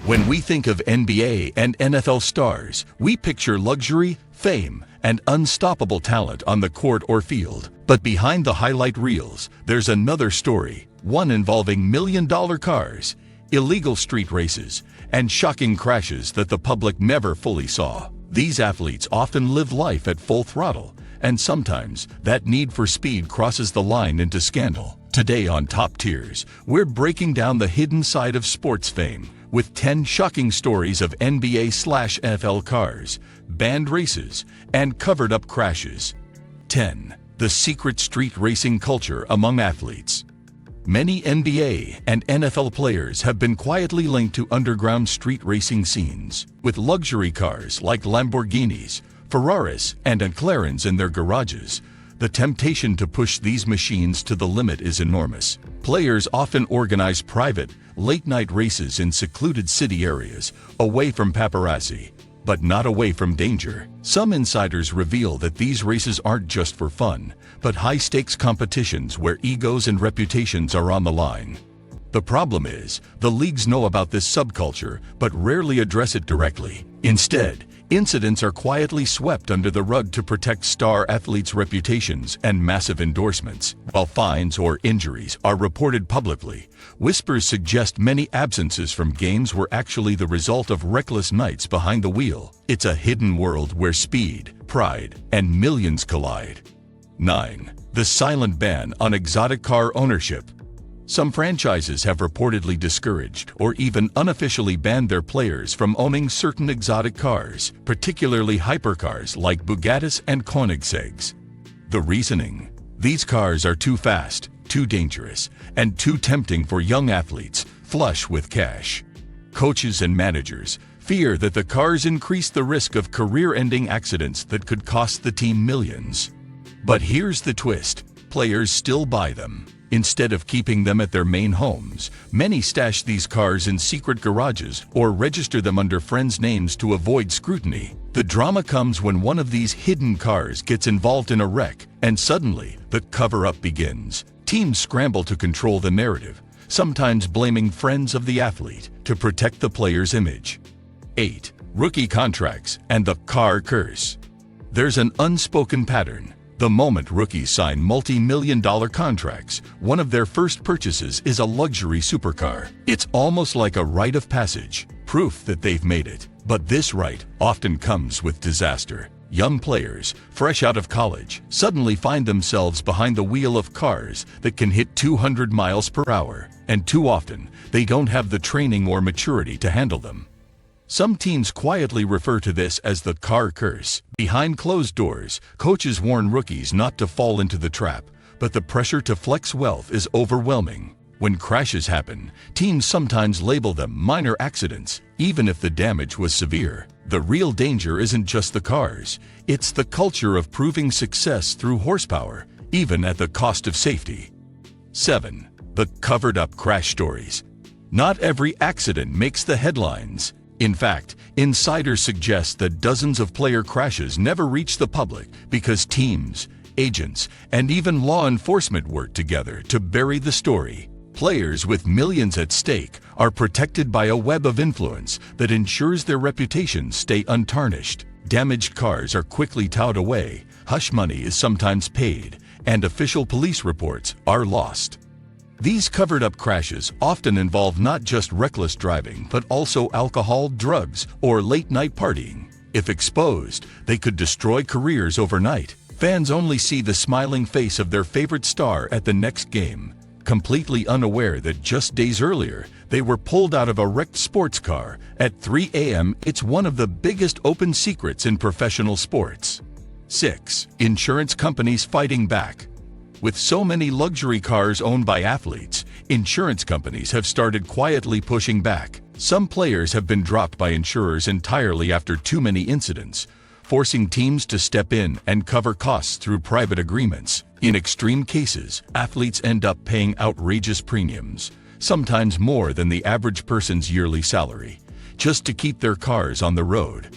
When we think of NBA and NFL stars, we picture luxury, fame, and unstoppable talent on the court or field. But behind the highlight reels, there's another story, one involving million-dollar cars, illegal street races, and shocking crashes that the public never fully saw. These athletes often live life at full throttle, and sometimes that need for speed crosses the line into scandal. Today on Top Tiers, we're breaking down the hidden side of sports fame with 10 shocking stories of NBA/NFL cars, banned races, and covered-up crashes. 10. The secret street racing culture among athletes. Many NBA and NFL players have been quietly linked to underground street racing scenes, with luxury cars like Lamborghinis, Ferraris, and McLarens in their garages. The temptation to push these machines to the limit is enormous. Players often organize private, late-night races in secluded city areas, away from paparazzi, but not away from danger. Some insiders reveal that these races aren't just for fun, but high-stakes competitions where egos and reputations are on the line. The problem is, the leagues know about this subculture, but rarely address it directly. Instead, incidents are quietly swept under the rug to protect star athletes' reputations and massive endorsements. While fines or injuries are reported publicly, whispers suggest many absences from games were actually the result of reckless nights behind the wheel. It's a hidden world where speed, pride, and millions collide. 9. The silent ban on exotic car ownership. Some franchises have reportedly discouraged or even unofficially banned their players from owning certain exotic cars, particularly hypercars like Bugattis and Koenigsegg's. The reasoning? These cars are too fast, too dangerous, and too tempting for young athletes flush with cash. Coaches and managers fear that the cars increase the risk of career-ending accidents that could cost the team millions. But here's the twist: players still buy them. Instead of keeping them at their main homes, many stash these cars in secret garages or register them under friends' names to avoid scrutiny. The drama comes when one of these hidden cars gets involved in a wreck, and suddenly the cover-up begins. Teams scramble to control the narrative, sometimes blaming friends of the athlete to protect the player's image. 8. Rookie contracts and the car curse. There's an unspoken pattern. The moment rookies sign multi-million-dollar contracts, one of their first purchases is a luxury supercar. It's almost like a rite of passage, proof that they've made it. But this rite often comes with disaster. Young players, fresh out of college, suddenly find themselves behind the wheel of cars that can hit 200 miles per hour, and too often, they don't have the training or maturity to handle them. Some teams quietly refer to this as the car curse. Behind closed doors, coaches warn rookies not to fall into the trap, but the pressure to flex wealth is overwhelming. When crashes happen, teams sometimes label them minor accidents, even if the damage was severe. The real danger isn't just the cars, it's the culture of proving success through horsepower, even at the cost of safety. 7. The covered-up crash stories. Not every accident makes the headlines. In fact, insiders suggest that dozens of player crashes never reach the public because teams, agents, and even law enforcement work together to bury the story. Players with millions at stake are protected by a web of influence that ensures their reputations stay untarnished. Damaged cars are quickly towed away, hush money is sometimes paid, and official police reports are lost. These covered-up crashes often involve not just reckless driving, but also alcohol, drugs, or late-night partying. If exposed, they could destroy careers overnight. Fans only see the smiling face of their favorite star at the next game, completely unaware that just days earlier, they were pulled out of a wrecked sports car at 3 a.m. It's one of the biggest open secrets in professional sports. 6. Insurance companies fighting back. With so many luxury cars owned by athletes, insurance companies have started quietly pushing back. Some players have been dropped by insurers entirely after too many incidents, forcing teams to step in and cover costs through private agreements. In extreme cases, athletes end up paying outrageous premiums, sometimes more than the average person's yearly salary, just to keep their cars on the road.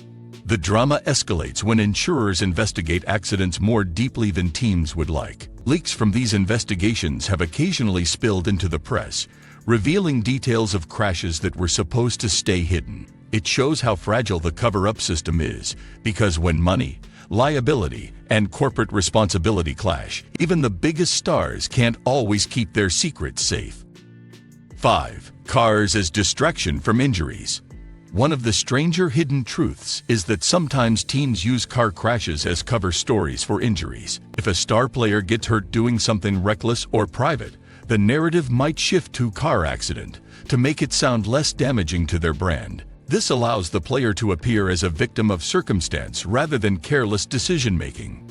The drama escalates when insurers investigate accidents more deeply than teams would like. Leaks from these investigations have occasionally spilled into the press, revealing details of crashes that were supposed to stay hidden. It shows how fragile the cover-up system is, because when money, liability, and corporate responsibility clash, even the biggest stars can't always keep their secrets safe. 5. Cars as distraction from injuries. One of the stranger hidden truths is that sometimes teams use car crashes as cover stories for injuries. If a star player gets hurt doing something reckless or private, the narrative might shift to car accident to make it sound less damaging to their brand. This allows the player to appear as a victim of circumstance rather than careless decision-making.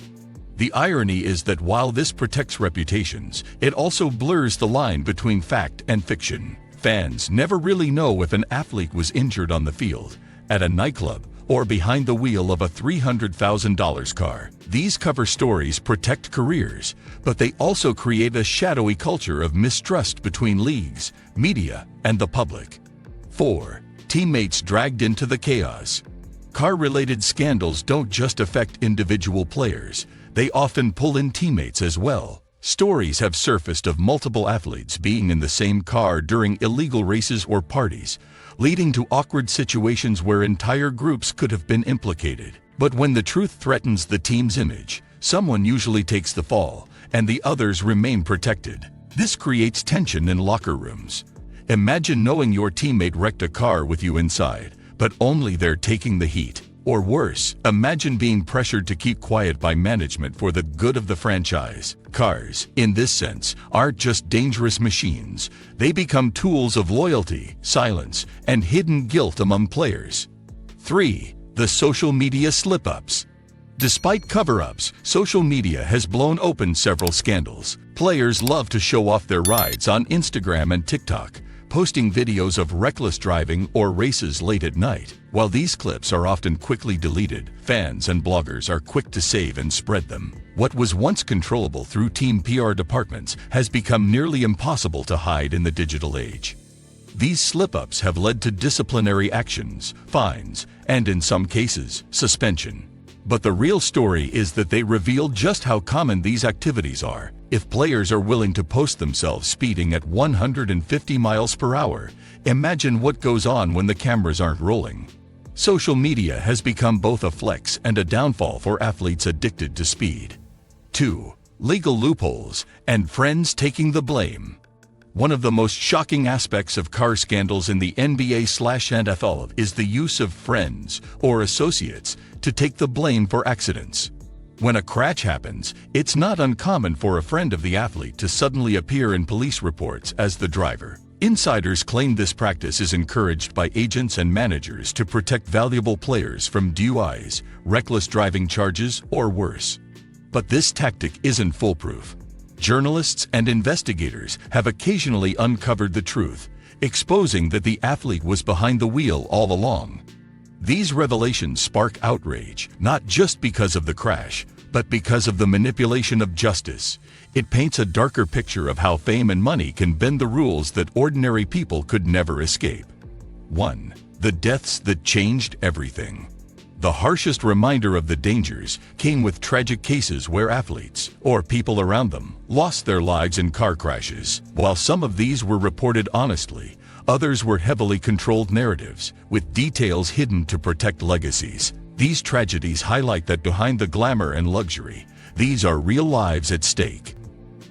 The irony is that while this protects reputations, it also blurs the line between fact and fiction. Fans never really know if an athlete was injured on the field, at a nightclub, or behind the wheel of a $300,000 car. These cover stories protect careers, but they also create a shadowy culture of mistrust between leagues, media, and the public. 4. Teammates dragged into the chaos. Car-related scandals don't just affect individual players, they often pull in teammates as well. Stories have surfaced of multiple athletes being in the same car during illegal races or parties, leading to awkward situations where entire groups could have been implicated. But when the truth threatens the team's image, someone usually takes the fall, and the others remain protected. This creates tension in locker rooms. Imagine knowing your teammate wrecked a car with you inside, but only they're taking the heat. Or worse, imagine being pressured to keep quiet by management for the good of the franchise. Cars, in this sense, aren't just dangerous machines. They become tools of loyalty, silence, and hidden guilt among players. 3. The social media slip-ups. Despite cover-ups, social media has blown open several scandals. Players love to show off their rides on Instagram and TikTok, posting videos of reckless driving or races late at night. While these clips are often quickly deleted, fans and bloggers are quick to save and spread them. What was once controllable through team PR departments has become nearly impossible to hide in the digital age. These slip-ups have led to disciplinary actions, fines, and in some cases, suspension. But the real story is that they reveal just how common these activities are. If players are willing to post themselves speeding at 150 miles per hour, imagine what goes on when the cameras aren't rolling. Social media has become both a flex and a downfall for athletes addicted to speed. 2. Legal loopholes and friends taking the blame. One of the most shocking aspects of car scandals in the NBA/NFL is the use of friends or associates to take the blame for accidents. When a crash happens, it's not uncommon for a friend of the athlete to suddenly appear in police reports as the driver. Insiders claim this practice is encouraged by agents and managers to protect valuable players from DUIs, reckless driving charges, or worse. But this tactic isn't foolproof. Journalists and investigators have occasionally uncovered the truth, exposing that the athlete was behind the wheel all along. These revelations spark outrage, not just because of the crash, but because of the manipulation of justice. It paints a darker picture of how fame and money can bend the rules that ordinary people could never escape. 1. The deaths that changed everything. The harshest reminder of the dangers came with tragic cases where athletes, or people around them, lost their lives in car crashes. While some of these were reported honestly, others were heavily controlled narratives, with details hidden to protect legacies. These tragedies highlight that behind the glamour and luxury, these are real lives at stake.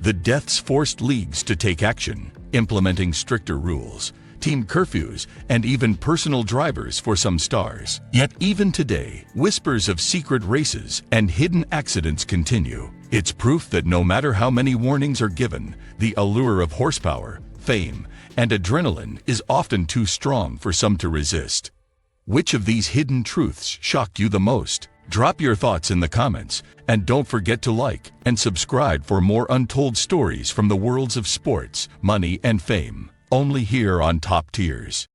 The deaths forced leagues to take action, implementing stricter rules, team curfews, and even personal drivers for some stars. Yet even today, whispers of secret races and hidden accidents continue. It's proof that no matter how many warnings are given, the allure of horsepower, fame, and adrenaline is often too strong for some to resist. Which of these hidden truths shocked you the most? Drop your thoughts in the comments, and don't forget to like and subscribe for more untold stories from the worlds of sports, money, and fame, only here on Top Tiers.